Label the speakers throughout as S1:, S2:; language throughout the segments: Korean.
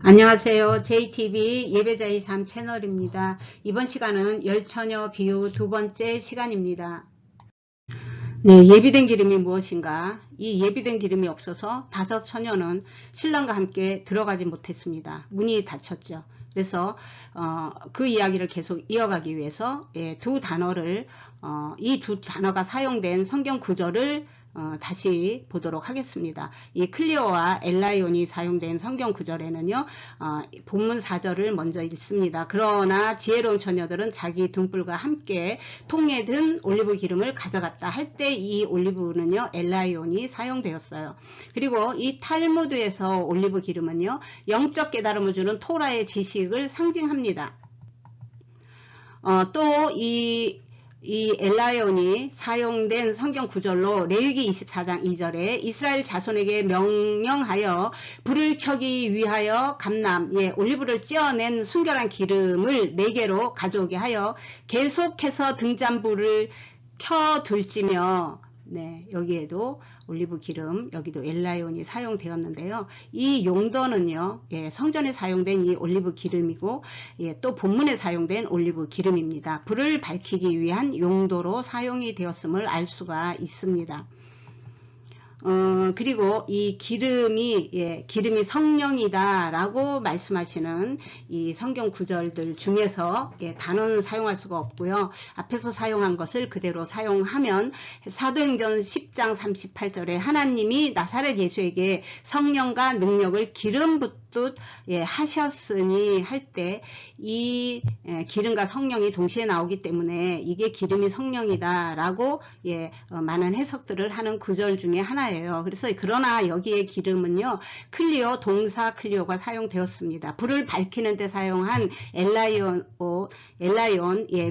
S1: 안녕하세요. JTV 예배자의 삶 채널입니다. 이번 시간은 열처녀 비유 두 번째 시간입니다. 네, 예비된 기름이 무엇인가? 이 예비된 기름이 없어서 다섯 처녀는 신랑과 함께 들어가지 못했습니다. 문이 닫혔죠. 그래서 그 이야기를 계속 이어가기 위해서 두 단어를 이 두 단어가 사용된 성경 구절을 다시 보도록 하겠습니다. 이 클리오와 엘라이온이 사용된 성경 구절에는요, 본문 4절을 먼저 읽습니다. 그러나 지혜로운 처녀들은 자기 등불과 함께 통에 든 올리브 기름을 가져갔다 할 때 이 올리브는요, 엘라이온이 사용되었어요. 그리고 이 탈무드에서 올리브 기름은요, 영적 깨달음을 주는 토라의 지식을 상징합니다. 또 이 엘라이온이 사용된 성경 구절로 레위기 24장 2절에 이스라엘 자손에게 명령하여 불을 켜기 위하여 감람, 올리브를 찧어낸 순결한 기름을 4개로 가져오게 하여 계속해서 등잔불을 켜둘지며, 네, 여기에도 올리브 기름, 여기도 엘라이온이 사용되었는데요. 이 용도는요, 성전에 사용된 이 올리브 기름이고, 또 본문에 사용된 올리브 기름입니다. 불을 밝히기 위한 용도로 사용이 되었음을 알 수가 있습니다. 그리고 이 기름이 성령이다 라고 말씀하시는 이 성경 구절들 중에서 단어는 사용할 수가 없고요. 앞에서 사용한 것을 그대로 사용하면 사도행전 10장 38절에 하나님이 나사렛 예수에게 성령과 능력을 기름 붓듯 하셨으니 할 때 이 기름과 성령이 동시에 나오기 때문에 이게 기름이 성령이다 라고 많은 해석들을 하는 구절 중에 하나예요. 그래서 그러나 여기에 기름은요, 클리오, 동사 클리오가 사용되었습니다. 불을 밝히는 데 사용한 엘라이온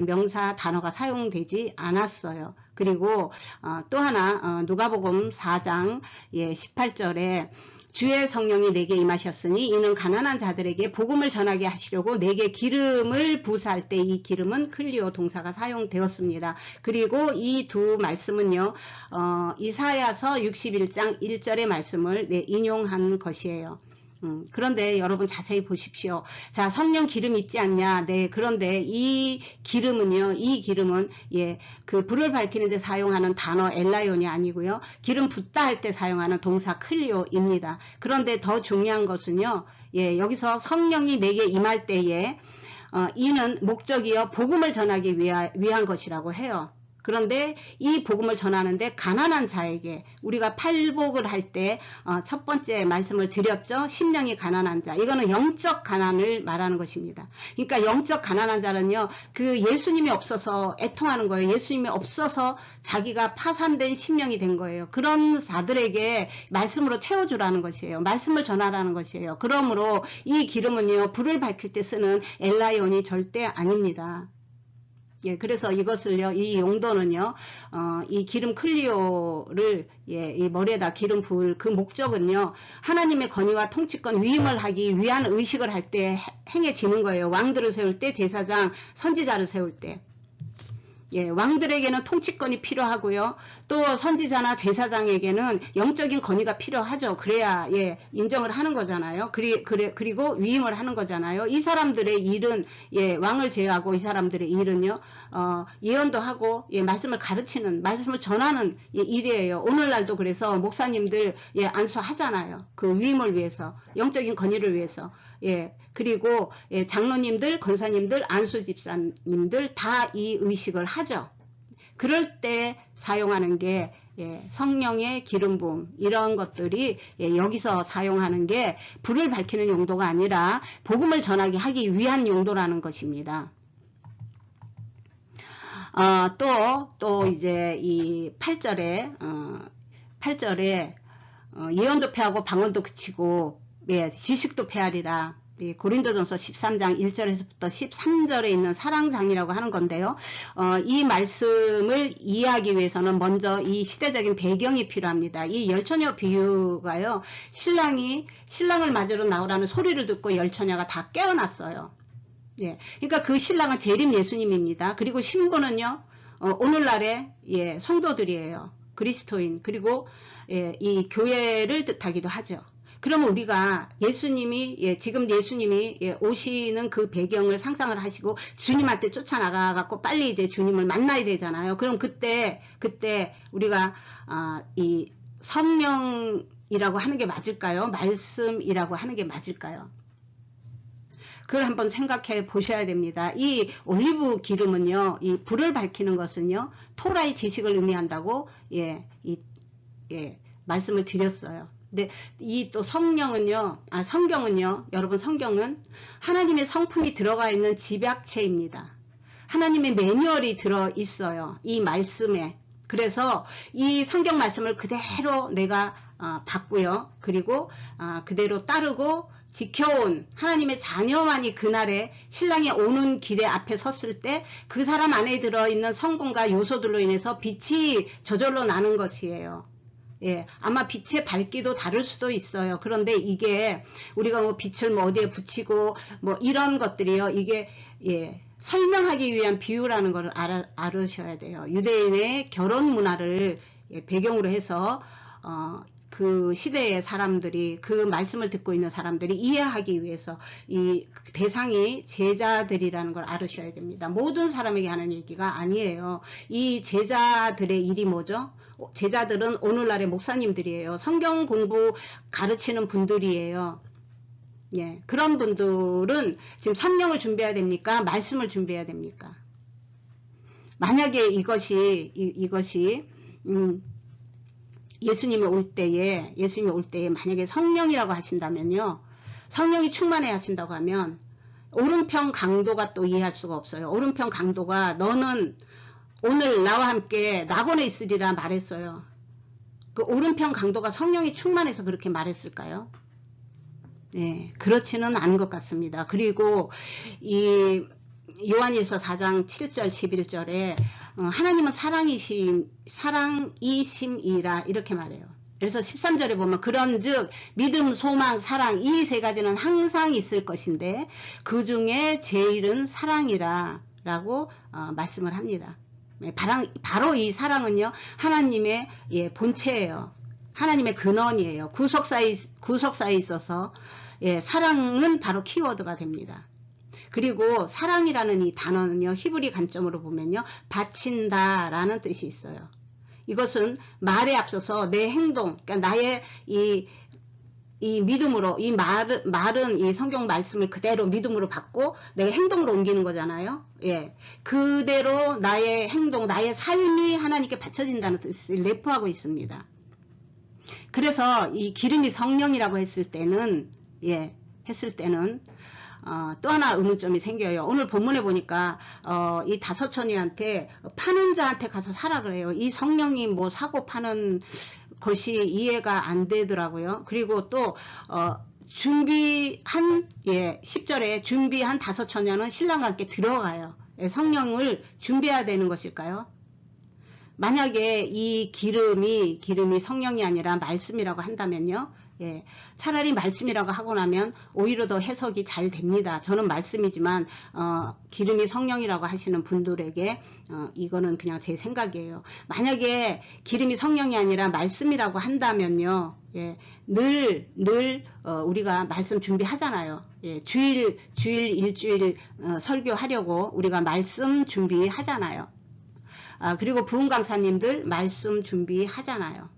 S1: 명사 단어가 사용되지 않았어요. 그리고 또 하나 누가복음 4장 18절에 주의 성령이 내게 임하셨으니 이는 가난한 자들에게 복음을 전하게 하시려고 내게 기름을 부사할 때 이 기름은 클리오 동사가 사용되었습니다. 그리고 이 두 말씀은요, 이사야서 61장 1절의 말씀을 인용한 것이에요. 그런데 여러분 자세히 보십시오. 자, 성령 기름 있지 않냐? 네, 그런데 이 기름은 그 불을 밝히는 데 사용하는 단어 엘라이온이 아니고요. 기름 붓다 할 때 사용하는 동사 클리오입니다. 그런데 더 중요한 것은요. 여기서 성령이 내게 임할 때에 이는 목적이요 복음을 전하기 위한 것이라고 해요. 그런데 이 복음을 전하는데 가난한 자에게 우리가 팔복을 할 때 첫 번째 말씀을 드렸죠. 심령이 가난한 자. 이거는 영적 가난을 말하는 것입니다. 그러니까 영적 가난한 자는요. 그 예수님이 없어서 애통하는 거예요. 예수님이 없어서 자기가 파산된 심령이 된 거예요. 그런 자들에게 말씀으로 채워주라는 것이에요. 말씀을 전하라는 것이에요. 그러므로 이 기름은요. 불을 밝힐 때 쓰는 엘라이온이 절대 아닙니다. 그래서 이것을요, 이 용도는요, 이 기름 클리오를, 이 머리에다 기름 부을 그 목적은요, 하나님의 권위와 통치권 위임을 하기 위한 의식을 할 때 행해지는 거예요. 왕들을 세울 때, 제사장, 선지자를 세울 때. 왕들에게는 통치권이 필요하고요. 또 선지자나 제사장에게는 영적인 권위가 필요하죠. 그래야 인정을 하는 거잖아요. 그리고 위임을 하는 거잖아요. 이 사람들의 일은 왕을 제외하고 이 사람들의 일은요. 예언도 하고 말씀을 가르치는, 말씀을 전하는 일이에요. 오늘날도 그래서 목사님들 안수하잖아요. 그 위임을 위해서, 영적인 권위를 위해서. 그리고 장로님들, 권사님들, 안수집사님들 다 이 의식을 하죠. 그럴 때 사용하는 게 성령의 기름 부음, 이런 것들이 여기서 사용하는 게 불을 밝히는 용도가 아니라 복음을 전하게 하기 위한 용도라는 것입니다. 또 이제 이 8절에 예언도 패하고 방언도 그치고 지식도 패하리라. 고린도전서 13장 1절에서부터 13절에 있는 사랑장이라고 하는 건데요. 이 말씀을 이해하기 위해서는 먼저 이 시대적인 배경이 필요합니다. 이 열처녀 비유가요. 신랑을 맞으러 나오라는 소리를 듣고 열처녀가 다 깨어났어요. 그러니까 그 신랑은 재림 예수님입니다. 그리고 신부는요. 오늘날의 성도들이에요. 그리스도인, 그리고 이 교회를 뜻하기도 하죠. 그러면 우리가 예수님이 지금 예수님이 오시는 그 배경을 상상을 하시고 주님한테 쫓아나가갖고 빨리 이제 주님을 만나야 되잖아요. 그럼 그때 우리가 이 성령이라고 하는 게 맞을까요? 말씀이라고 하는 게 맞을까요? 그걸 한번 생각해 보셔야 됩니다. 이 올리브 기름은요, 이 불을 밝히는 것은요, 토라의 지식을 의미한다고 말씀을 드렸어요. 근데 이 또 성령은요, 성경은요, 여러분 성경은 하나님의 성품이 들어가 있는 집약체입니다. 하나님의 매뉴얼이 들어 있어요. 이 말씀에. 그래서 이 성경 말씀을 그대로 내가 받고요. 그리고 그대로 따르고 지켜온 하나님의 자녀만이 그날에 신랑이 오는 길에 앞에 섰을 때 그 사람 안에 들어있는 성분과 요소들로 인해서 빛이 저절로 나는 것이에요. 아마 빛의 밝기도 다를 수도 있어요. 그런데 이게 우리가 뭐 빛을 뭐 어디에 붙이고 뭐 이런 것들이요. 이게 설명하기 위한 비유라는 걸 알으셔야 돼요. 유대인의 결혼 문화를 배경으로 해서 그 시대의 사람들이 그 말씀을 듣고 있는 사람들이 이해하기 위해서 이 대상이 제자들이라는 걸 알으셔야 됩니다. 모든 사람에게 하는 얘기가 아니에요. 이 제자들의 일이 뭐죠? 제자들은 오늘날의 목사님들이에요. 성경 공부 가르치는 분들이에요. 그런 분들은 지금 성령을 준비해야 됩니까? 말씀을 준비해야 됩니까? 만약에 이것이 예수님이 올 때에 만약에 성령이라고 하신다면요. 성령이 충만해야 하신다고 하면 오른편 강도가 또 이해할 수가 없어요. 오른편 강도가 너는 오늘 나와 함께 낙원에 있으리라 말했어요. 그 오른편 강도가 성령이 충만해서 그렇게 말했을까요? 그렇지는 않은 것 같습니다. 그리고 이 요한일서 4장 7절 11절에 하나님은 사랑이심이라 이렇게 말해요. 그래서 13절에 보면 그런즉 믿음, 소망, 사랑 이 세 가지는 항상 있을 것인데 그 중에 제일은 사랑이라 라고 말씀을 합니다. 바로 이 사랑은요 하나님의 본체예요. 하나님의 근원이에요. 구속사에 있어서 사랑은 바로 키워드가 됩니다. 그리고 사랑이라는 이 단어는요 히브리 관점으로 보면요 바친다 라는 뜻이 있어요. 이것은 말에 앞서서 내 행동, 그러니까 나의 이 믿음으로 이 말은 이 성경 말씀을 그대로 믿음으로 받고 내가 행동으로 옮기는 거잖아요. 그대로 나의 행동, 나의 삶이 하나님께 바쳐진다는 뜻을 내포하고 있습니다. 그래서 이 기름이 성령이라고 했을 때는 또 하나 의문점이 생겨요. 오늘 본문에 보니까 이 다섯처녀한테 파는 자한테 가서 사라 그래요. 이 성령이 뭐 사고 파는 것이 이해가 안 되더라고요. 그리고 또 준비한 10절에 준비한 다섯처녀는 신랑과 함께 들어가요. 성령을 준비해야 되는 것일까요? 만약에 이 기름이 성령이 아니라 말씀이라고 한다면요. 차라리 말씀이라고 하고 나면 오히려 더 해석이 잘 됩니다. 저는 말씀이지만 기름이 성령이라고 하시는 분들에게 이거는 그냥 제 생각이에요. 만약에 기름이 성령이 아니라 말씀이라고 한다면요. 늘 우리가 말씀 준비하잖아요. 주일 일주일 설교하려고 우리가 말씀 준비하잖아요. 그리고 부흥 강사님들 말씀 준비하잖아요.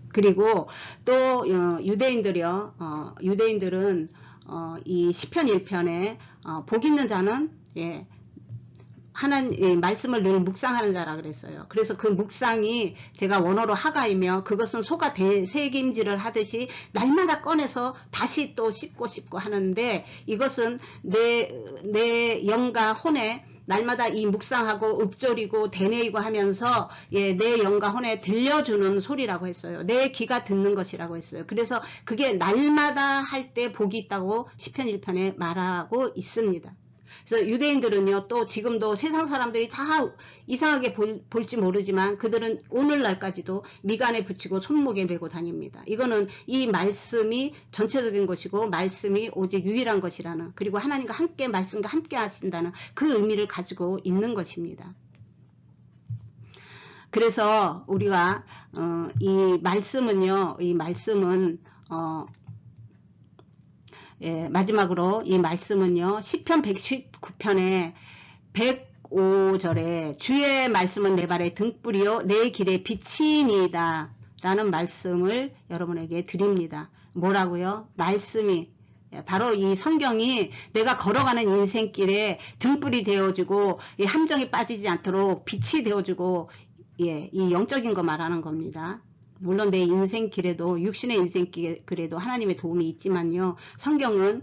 S1: 그리고 또 유대인들은 이 시편 1편에 복 있는 자는 하나님 말씀을 늘 묵상하는 자라 그랬어요. 그래서 그 묵상이 제가 원어로 하가이며 그것은 소가 새김질을 하듯이 날마다 꺼내서 다시 또 씹고 하는데 이것은 내 영과 혼에 날마다 이 묵상하고 읊조리고 되뇌이고 하면서 내 영과 혼에 들려주는 소리라고 했어요. 내 귀가 듣는 것이라고 했어요. 그래서 그게 날마다 할 때 복이 있다고 시편 1편에 말하고 있습니다. 그래서 유대인들은요 또 지금도 세상 사람들이 다 이상하게 볼지 모르지만 그들은 오늘날까지도 미간에 붙이고 손목에 메고 다닙니다. 이거는 이 말씀이 전체적인 것이고 말씀이 오직 유일한 것이라는, 그리고 하나님과 함께 말씀과 함께 하신다는 그 의미를 가지고 있는 것입니다. 그래서 우리가 이 말씀은요, 이 말씀은 예, 마지막으로 이 말씀은요, 시편 119편에 105절에 주의 말씀은 내 발의 등불이요 내 길의 빛이니이다 라는 말씀을 여러분에게 드립니다. 뭐라고요? 말씀이 바로 이 성경이 내가 걸어가는 인생길에 등불이 되어주고 함정에 빠지지 않도록 빛이 되어주고, 예, 이 영적인 거 말하는 겁니다. 물론 내 인생길에도, 육신의 인생길에도 하나님의 도움이 있지만요, 성경은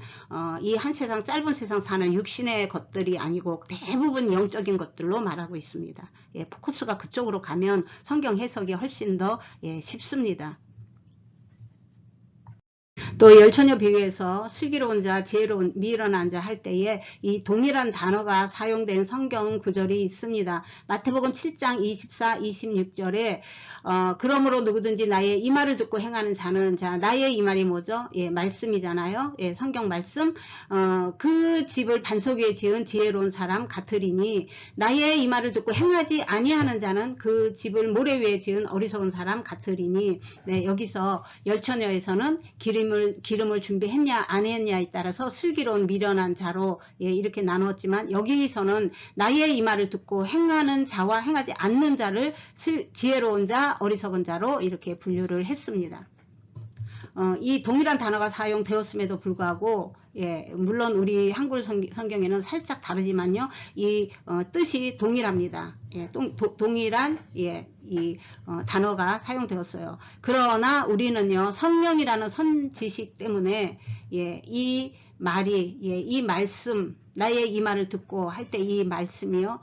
S1: 이 한 세상, 짧은 세상 사는 육신의 것들이 아니고 대부분 영적인 것들로 말하고 있습니다. 예, 포커스가 그쪽으로 가면 성경 해석이 훨씬 더 쉽습니다. 또 열처녀 비유에서 슬기로운 자, 지혜로운, 미련한 자 할 때에 이 동일한 단어가 사용된 성경 구절이 있습니다. 마태복음 7장 24, 26절에 그러므로 누구든지 나의 이 말을 듣고 행하는 자는, 자, 나의 이 말이 뭐죠? 예, 말씀이잖아요. 예, 성경 말씀. 그 집을 반석 위에 지은 지혜로운 사람 같으리니 나의 이 말을 듣고 행하지 아니하는 자는 그 집을 모래 위에 지은 어리석은 사람 같으리니, 네, 여기서 열처녀에서는 기름을 준비했냐 안 했냐에 따라서 슬기로운 미련한 자로, 예, 이렇게 나누었지만 여기서는 나의 이 말을 듣고 행하는 자와 행하지 않는 자를 지혜로운 자, 어리석은 자로 이렇게 분류를 했습니다. 이 동일한 단어가 사용되었음에도 불구하고, 예, 물론 우리 한글 성경에는 살짝 다르지만요, 이 뜻이 동일합니다. 예, 동일한, 예, 이 단어가 사용되었어요. 그러나 우리는요, 성령이라는 선지식 때문에, 예, 이 말이, 예, 이 말씀, 나의 이 말을 듣고 할 때 이 말씀이요,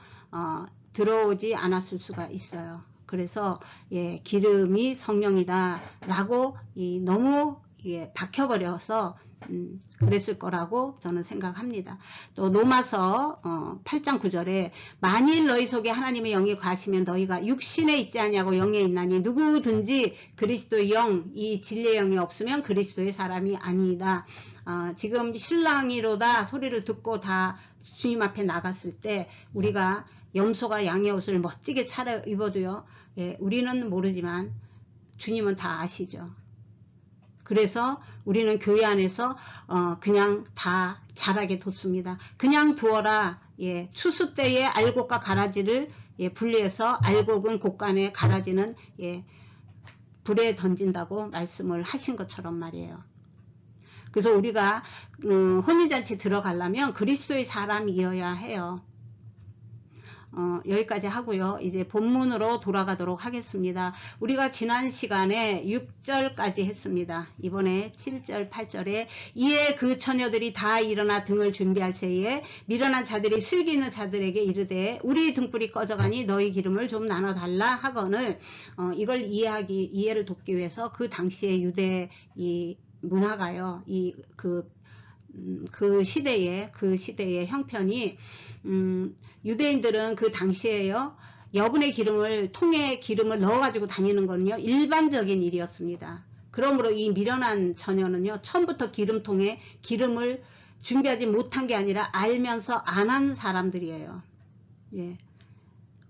S1: 들어오지 않았을 수가 있어요. 그래서, 예, 기름이 성령이다 라고 너무, 예, 박혀버려서 그랬을 거라고 저는 생각합니다. 또 로마서 8장 9절에 만일 너희 속에 하나님의 영이 거하시면 너희가 육신에 있지 아니하고 영에 있나니 누구든지 그리스도의 영, 이 진리의 영이 없으면 그리스도의 사람이 아니다. 지금 신랑이로다 소리를 듣고 다 주님 앞에 나갔을 때 우리가 염소가 양의 옷을 멋지게 차려입어도요, 예, 우리는 모르지만 주님은 다 아시죠. 그래서 우리는 교회 안에서 그냥 다 자라게 뒀습니다. 그냥 두어라. 예, 추수 때에 알곡과 가라지를, 예, 분리해서 알곡은 곡간에, 가라지는, 예, 불에 던진다고 말씀을 하신 것처럼 말이에요. 그래서 우리가 혼인잔치 들어가려면 그리스도의 사람이어야 해요. 여기까지 하고요. 이제 본문으로 돌아가도록 하겠습니다. 우리가 지난 시간에 6절까지 했습니다. 이번에 7절, 8절에 이에 그 처녀들이 다 일어나 등을 준비할 새에 미련한 자들이 슬기 있는 자들에게 이르되 우리 등불이 꺼져가니 너희 기름을 좀 나눠달라 하거늘, 이걸 이해를 돕기 위해서 그 당시에 유대 이 문화가요, 그 시대의 형편이, 유대인들은 그 당시에요, 여분의 기름을, 통에 기름을 넣어가지고 다니는 거는요, 일반적인 일이었습니다. 그러므로 이 미련한 처녀는요, 처음부터 기름통에 기름을 준비하지 못한 게 아니라 알면서 안 한 사람들이에요. 예.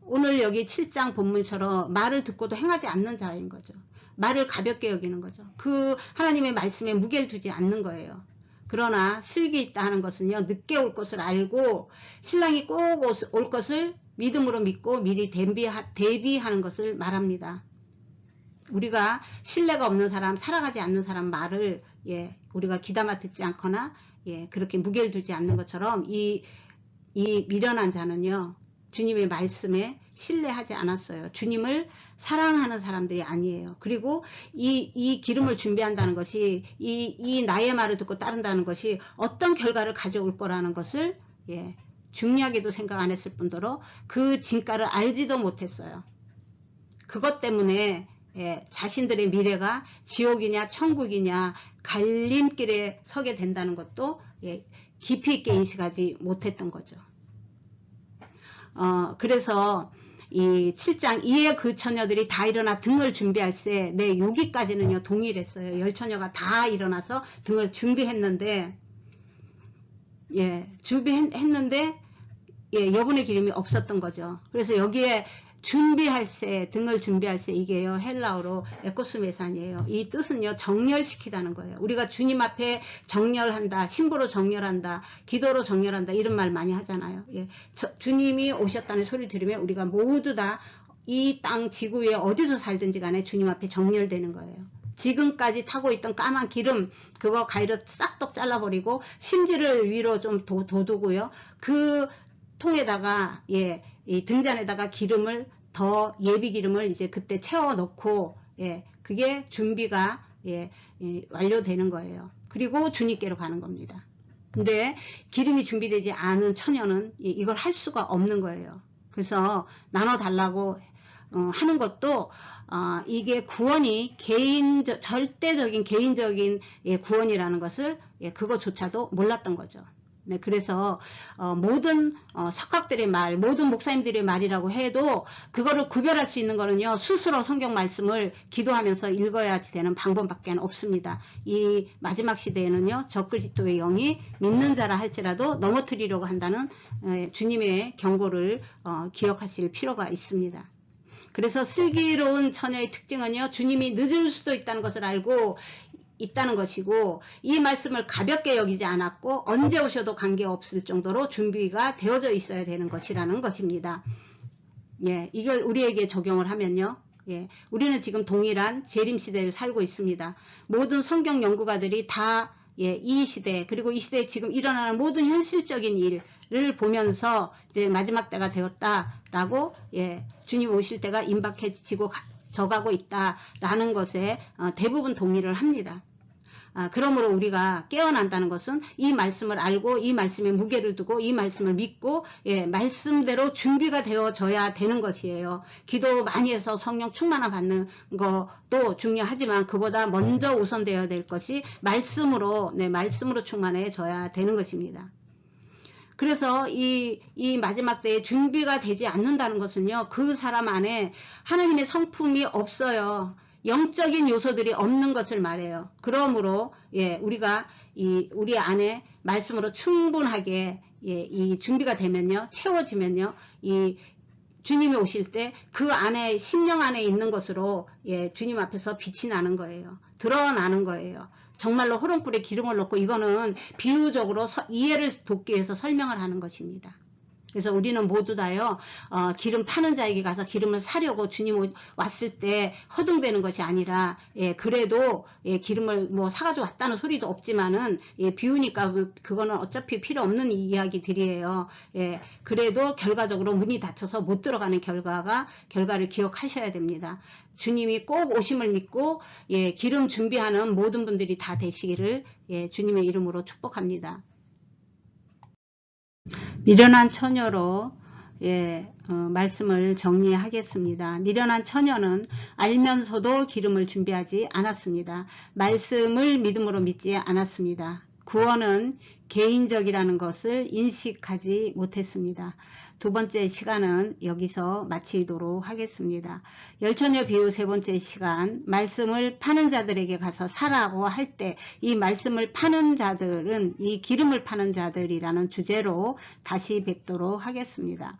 S1: 오늘 여기 7장 본문처럼 말을 듣고도 행하지 않는 자인 거죠. 말을 가볍게 여기는 거죠. 그 하나님의 말씀에 무게를 두지 않는 거예요. 그러나 슬기 있다 하는 것은요, 늦게 올 것을 알고 신랑이 꼭 올 것을 믿음으로 믿고 미리 대비하는 것을 말합니다. 우리가 신뢰가 없는 사람, 살아가지 않는 사람 말을, 예, 우리가 귀담아 듣지 않거나, 예, 그렇게 무게를 두지 않는 것처럼 이 미련한 자는요, 주님의 말씀에 신뢰하지 않았어요. 주님을 사랑하는 사람들이 아니에요. 그리고 이 기름을 준비한다는 것이, 이 나의 말을 듣고 따른다는 것이 어떤 결과를 가져올 거라는 것을, 예, 중요하게도 생각 안 했을 뿐더러 그 진가를 알지도 못했어요. 그것 때문에, 예, 자신들의 미래가 지옥이냐 천국이냐 갈림길에 서게 된다는 것도, 예, 깊이 있게 인식하지 못했던 거죠. 그래서 이 7장 이에 그 처녀들이 다 일어나 등을 준비할세, 네, 여기까지는요 동일했어요. 열처녀가 다 일어나서 등을 준비했는데, 예, 준비했는데, 예, 여분의 기름이 없었던 거죠. 그래서 여기에 준비할세, 등을 준비할세, 이게요 헬라어로 에코스메산이에요. 이 뜻은요 정렬시키다는 거예요. 우리가 주님 앞에 정렬한다, 신부로 정렬한다, 기도로 정렬한다, 이런 말 많이 하잖아요. 예, 주님이 오셨다는 소리 들으면 우리가 모두 다 이 땅 지구 위에 어디서 살든지 간에 주님 앞에 정렬되는 거예요. 지금까지 타고 있던 까만 기름, 그거 가위로 싹둑 잘라버리고 심지를 위로 좀 둬두고요. 그 통에다가, 예, 이 등잔에다가 기름을 더 예비 기름을 이제 그때 채워 넣고, 예, 그게 준비가, 예, 완료되는 거예요. 그리고 주님께로 가는 겁니다. 근데 기름이 준비되지 않은 처녀는 이걸 할 수가 없는 거예요. 그래서 나눠달라고 하는 것도 이게 구원이 절대적인 개인적인 구원이라는 것을 그것조차도 몰랐던 거죠. 네, 그래서 모든 석학들의 말, 모든 목사님들의 말이라고 해도 그거를 구별할 수 있는 거는요, 스스로 성경 말씀을 기도하면서 읽어야 되는 방법밖에 없습니다. 이 마지막 시대에는요, 적그리스도의 영이 믿는 자라 할지라도 넘어뜨리려고 한다는 주님의 경고를 기억하실 필요가 있습니다. 그래서 슬기로운 처녀의 특징은요, 주님이 늦을 수도 있다는 것을 알고 있다는 것이고, 이 말씀을 가볍게 여기지 않았고 언제 오셔도 관계없을 정도로 준비가 되어져 있어야 되는 것이라는 것입니다. 예, 이걸 우리에게 적용을 하면요, 예, 우리는 지금 동일한 재림시대를 살고 있습니다. 모든 성경 연구가들이 다 이 시대, 그리고 이 시대에 지금 일어나는 모든 현실적인 일을 보면서 이제 마지막 때가 되었다라고, 주님 오실 때가 임박해지고 져가고 있다라는 것에 대부분 동의를 합니다. 그러므로 우리가 깨어난다는 것은 이 말씀을 알고 이 말씀에 무게를 두고 이 말씀을 믿고 말씀대로 준비가 되어져야 되는 것이에요. 기도 많이 해서 성령 충만함 받는 것도 중요하지만 그보다 먼저 우선되어야 될 것이 말씀으로 충만해져야 되는 것입니다. 그래서 이 마지막 때에 준비가 되지 않는다는 것은요, 그 사람 안에 하나님의 성품이 없어요. 영적인 요소들이 없는 것을 말해요. 그러므로 우리가 우리 안에 말씀으로 충분하게 이 준비가 되면요, 채워지면요, 이 주님이 오실 때 그 안에 심령 안에 있는 것으로 주님 앞에서 빛이 나는 거예요. 드러나는 거예요. 정말로 호롱불에 기름을 넣고, 이거는 비유적으로 이해를 돕기 위해서 설명을 하는 것입니다. 그래서 우리는 모두 다요, 기름 파는 자에게 가서 기름을 사려고 주님 왔을 때 허둥대는 것이 아니라, 그래도 기름을 뭐 사가지고 왔다는 소리도 없지만은, 비우니까 그거는 어차피 필요 없는 이야기들이에요. 그래도 결과적으로 문이 닫혀서 못 들어가는 결과를 기억하셔야 됩니다. 주님이 꼭 오심을 믿고 기름 준비하는 모든 분들이 다 되시기를 주님의 이름으로 축복합니다. 미련한 처녀로 말씀을 정리하겠습니다. 미련한 처녀는 알면서도 기름을 준비하지 않았습니다. 말씀을 믿음으로 믿지 않았습니다. 구원은 개인적이라는 것을 인식하지 못했습니다. 두 번째 시간은 여기서 마치도록 하겠습니다. 열처녀 비유 세 번째 시간, 말씀을 파는 자들에게 가서 사라고 할 때 이 말씀을 파는 자들은 이 기름을 파는 자들이라는 주제로 다시 뵙도록 하겠습니다.